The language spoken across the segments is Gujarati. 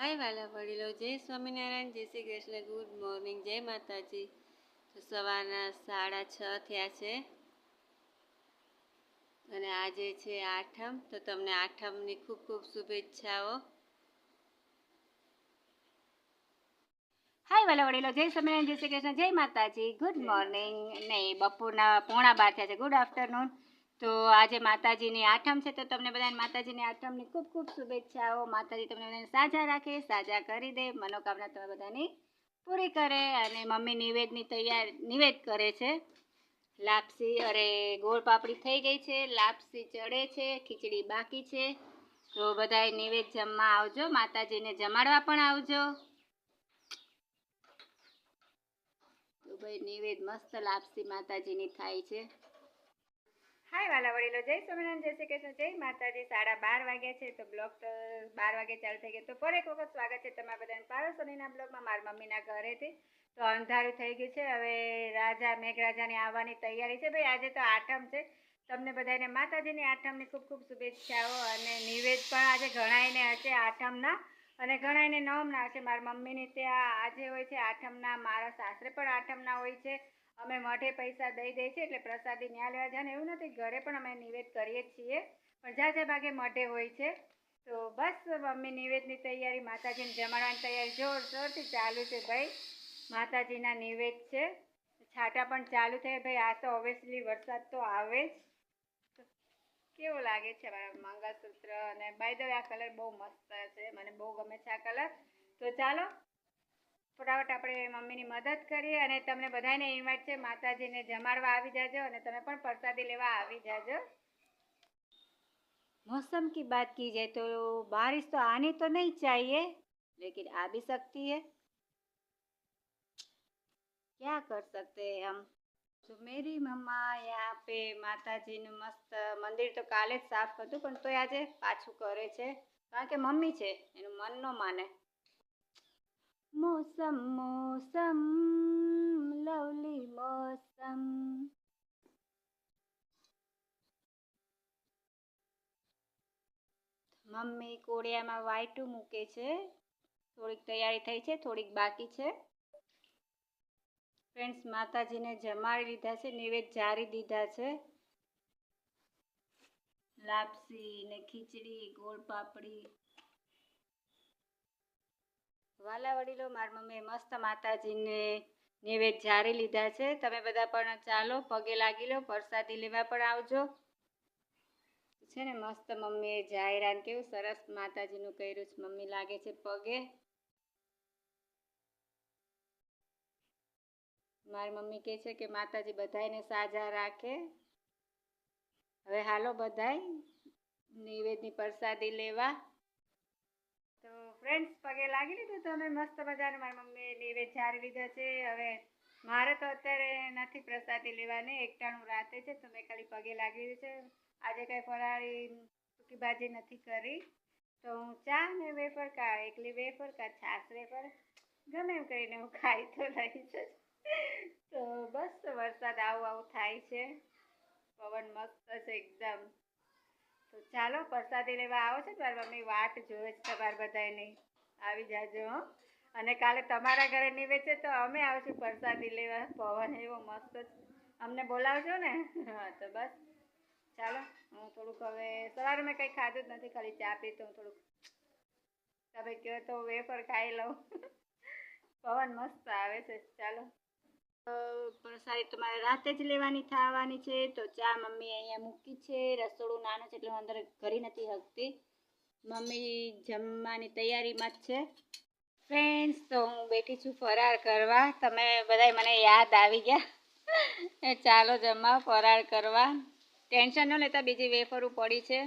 હાય વાલા વડીલો, જય સ્વામિનારાયણ, જય શ્રી કૃષ્ણ, ગુડ મોર્નિંગ, જય માતાજી. તો સવારના 6:30 થયા છે અને આજે છે આઠમ. તો તમને આઠમની ખૂબ ખૂબ શુભેચ્છાઓ. હાય વાલા વડીલો, જય સ્વામિનારાયણ, જય શ્રી કૃષ્ણ, જય માતાજી, ગુડ મોર્નિંગ. નહીં, બપોરના 11:15 થયા છે, ગુડ આફ્ટરનૂન. તો આજે માતાજીની આઠમ છે, તો તમને બધાને માતાજીની આઠમની ખૂબ ખૂબ શુભેચ્છાઓ. માતાજી તમને બધાને સાજા રાખે, સાજા કરી દે, મનોકામના તમે બધાની પૂરી કરે. અને મમ્મી નિવેદ કરે છે. લાપસી અરે ગોળ પાપડી થઈ ગઈ છે, લાપસી ચડે છે, ખીચડી બાકી છે. તો બધાએ નિવેદ જમવા આવજો, માતાજીને જમાડવા પણ આવજો. તો ભાઈ નિવેદ મસ્ત લાપસી માતાજીની થાય છે. હાય વાલા વડીલો, જય સ્વામિનારાયણ, જય શ્રી કૃષ્ણ, જય માતાજી. 12:30 વાગ્યા છે, તો બ્લોગ તો 12 વાગે ચાલુ થઈ ગયો. તો ફરી એક વખત સ્વાગત છે તમારા બધાને પારોસોનીના બ્લોગમાં, મારી મમ્મીના ઘરેથી. તો અંધારું થઈ ગયું છે, હવે મેઘરાજાની આવવાની તૈયારી છે. ભાઈ આજે તો આઠમ છે, તમને બધાને માતાજીની આઠમની ખૂબ ખૂબ શુભેચ્છાઓ. અને નિવેદ પણ આજે ઘણાઈને હશે આઠમના, અને ઘણાઈને નવમના હશે. મારી મમ્મીની ત્યાં આજે હોય છે આઠમના, મારા સાસરે પણ આઠમના હોય છે. અમે મઢે પૈસા દઈ દઈએ છીએ, એટલે પ્રસાદી ન્યા લેવા જાય ને એવું નથી. ઘરે પણ અમે નિવેદ કરીએ છીએ, પણ જાજે ભાગે મઢે હોય છે. તો બસ મમ્મી નિવેદની તૈયારી, માતાજીને જમાડવાની તૈયારી જોરશોરથી ચાલુ છે. ભાઈ માતાજીના નિવેદ છે, છાંટા પણ ચાલુ થાય. ભાઈ આ તો ઓબ્વિયસલી વરસાદ તો આવે જ. કેવું લાગે છે મારા મંગળસૂત્ર? અને બાય ધ વે આ કલર બહુ મસ્ત છે, મને બહુ ગમે છે આ કલર. તો ચાલો ફટાફટ આપણે મમ્મીની મદદ કરીએ. અને તમને બધાને ઇન્વાઇટ છે, માતાજીને જમાડવા આવી જાજો, અને તમે પણ પ્રસાદી લેવા આવી જાજો. मौसम की बात की जाए तो बारिश तो आनी तो नहीं चाहिए, लेकिन आ भी सकती है, क्या कर सकते हैं हम. तो मेरी मम्मा यहाँ पे માતાજીનું મસ્ત મંદિર તો કાલે જ સાફ કર્યું, પણ તોય આજે પાછું કરે છે, કારણ કે મમ્મી છે, એનું મન ન માને. મોસમ મોસમ લવલી મોસમ. મમ્મી કોળિયામાં વાયટું મૂકે છે. થોડીક તૈયારી થઈ છે, થોડીક બાકી છે. ફ્રેન્ડ્સ, માતાજીને જમાડી લીધા છે, નિવેદ જારી દીધા છે. લાપસી ને ખીચડી, ગોળ પાપડી. વાલા વડીલો, મારી મમ્મીએ મસ્ત માતાજીને નિવેદ જારી લીધા છે. તમે બધા પણ ચાલો પગે લાગી લો, પ્રસાદી લેવા પણ આવજો. છે ને મસ્ત મમ્મીએ જાયરાન કેવું સરસ માતાજીનું કર્યું છે. મમ્મી લાગે છે પગે. મારી મમ્મી કહે છે કે માતાજી બધાને સાજા રાખે. હવે હાલો બધાય નિવેદની પ્રસાદી લેવા. તો ફ્રેન્ડ્સ, પગે લાગી લીધું તમે મસ્ત મજાનું. મારી મમ્મીએ નિવેદ જારી લીધા છે. હવે મારે તો અત્યારે નથી પ્રસાદી લેવાની, એકટાણું રાતે છે, તો મેં ખાલી પગે લાગી લીધું છે. આજે કંઈ ફરાળી સૂકી ભાજી નથી કરી, તો હું ચા ને વેફર એકલી વેફર છાશ વેફર ગમે એમ કરીને હું ખાઈ તો લઈ છે. તો બસ વરસાદ આવું થાય છે, પવન મસ્ત છે એકદમ. તો ચાલો પ્રસાદી લેવા આવો છો, તમારી મમ્મી વાટ જોવે છે તમારે બધાની, આવી જાજો. અને કાલે તમારા ઘરે નિવેદ છે, તો અમે આવશું પ્રસાદી લેવા. પવન એવો મસ્ત અમને બોલાવજો ને. હા તો બસ ચાલો. હું થોડુંક હવે સવારે મેં કંઈ ખાધું જ નથી, ખાલી ચા પી, તો હું થોડુંક તમે કહો તો વેફર ખાઈ લઉં. પવન મસ્ત આવે છે. ચાલો પ્રસાદી તમારે રાતે જ લેવાની થવાની છે. તો ચા મમ્મી અહીંયા મૂકી છે, રસોડું નાનું છે એટલે હું અંદર કરી નથી શકતી. મમ્મી જમવાની તૈયારીમાં જ છે. ફ્રેન્ડ્સ, તો હું બેઠી છું ફરાળ કરવા. તમે બધાય મને યાદ આવી ગયા. ચાલો જમવા, ફરાળ કરવા. ટેન્શન ન લેતા, બીજી વેફરું પડી છે.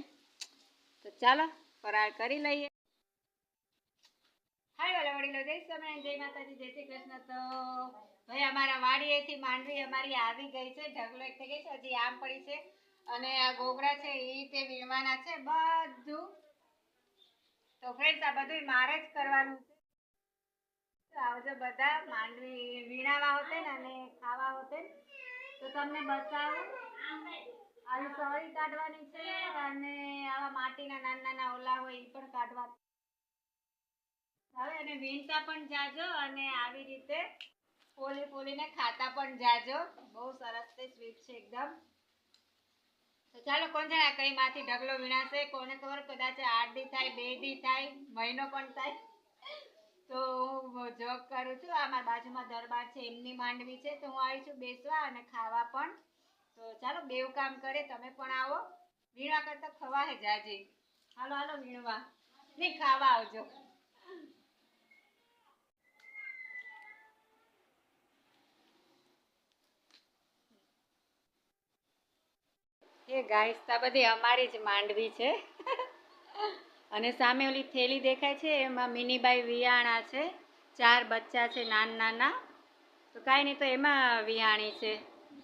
તો ચાલો ફરાળ કરી લઈએ. હાય વાલા વડીલો, જય સ્વામિનારાયણ, જય માતાજી, જય શ્રી કૃષ્ણ. તો ભાઈ અમારા વાડીએથી માંડવી અમારી આવી ગઈ છે, ઢગલો એક થઈ ગઈ છે, હજી આમ પડી છે. અને આ ગોગડા છે એ તે વીણવાના છે બધું. તો ફ્રેન્ડ્સ, આ બધું મારે જ કરવાનું છે. આવજો બધા, માંડવી વીણાવા હોતે ને અને ખાવા હોતે, તો તમને બતાવું. આવી સળી કાઢવાની છે, અને આવા માટીના નાના નાના ઓલા હોય એ પણ કાઢવા. અને વીણતા પણ જાજો અને આવી રીતે ફોલીને ખાતા પણ જાજો. બહુ સરસ છે, સ્વીટ છે એકદમ. તો ચાલો, કોણ જાણે કઈ માંથી ઢગલો વીણાશે, કોને ખબર, કદાચ 8 દી થાય, 2 દી થાય, મહિનો પણ થાય. તો હું જોબ કરું છું, આ મારા બાજુમાં દરબાર છે, એમની માંડવી છે, તો હું આવી છું બેસવા અને ખાવા પણ. તો ચાલો, બેવ કામ કરે. તમે પણ આવો, વીણવા કરતા ખવા હે જાજી. હાલો હાલો વીણવા નહીં, ખાવા આવજો. એ ગાઈસ, આ બધી અમારી જ માંડવી છે. અને સામે ઓલી થેલી દેખાય છે, એમાં મિનીબાઈ વિયાણા છે. 4 બચ્ચા છે નાના નાના. તો કાંઈ નહીં, તો એમાં વિયાણી છે.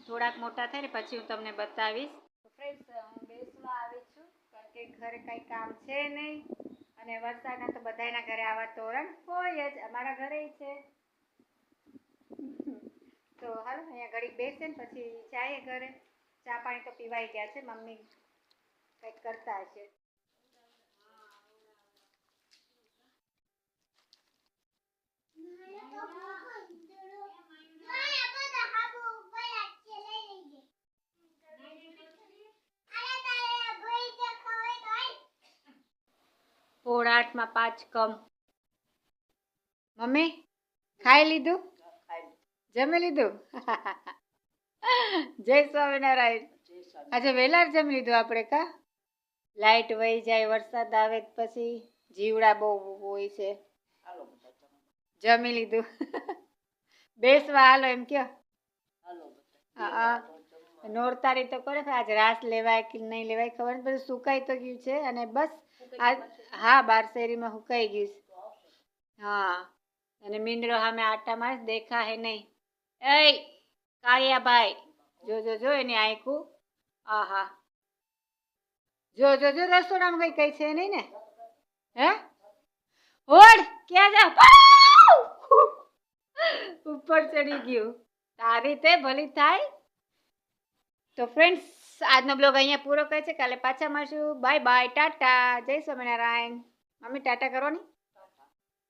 થોડાક મોટા થાય ને પછી હું તમને બતાવીશ. તો ફ્રેન્ડ્સ, હું બેસવા આવી છું, કારણ કે ઘરે કાંઈ કામ છે નહીં. અને વરસાદના તો બધાના ઘરે આવા તોરણ હોય જ, અમારા ઘરે છે. તો હાલો, અહીંયા ઘડીક બેસે ને પછી જાય ઘરે. ચા પાણી તો પીવાઈ ગયા છે, મમ્મી કંઈક કરતા હશે. પોણા 8માં 5 કમ. મમ્મી ખાઈ લીધું? જમી લીધું? જય સ્વામિનારાયણ. આજે વહેલા જમી લીધું આપણે કા? લાઈટ વહી જાય, વરસાદ આવે પછી જીવડા બહુ હોય છે. જમી લીધું? બેસવા હાલો એમ કયો. હા, નોરતારી તો કરે, આજ રાસ લેવાય કે નહીં લેવાય ખબર નહીં, બધું સુકાઈ તો ગયું છે. અને બસ હા, બાર શેરીમાં સુકાઈ ગયું છે. હા, અને મીંડરો સામે આટા મારે, દેખા હે નહીં. એ કાળિયા ભાઈ, જો એની આંખું. આહા, જો રસોડામાં કઈ છે નહીં ને? હે હોડ, ક્યાં જા? ઉપર ચડી ગયું. તારી તે ભલી થાય. તો ફ્રેન્ડ્સ, આજનો બ્લોગ અહીંયા પૂરો કરે છે. કાલે પાછા મળશું. બાય બાય, ટાટા, જય સ્વામિનારાયણ. મમ્મી ટાટા કરો ને.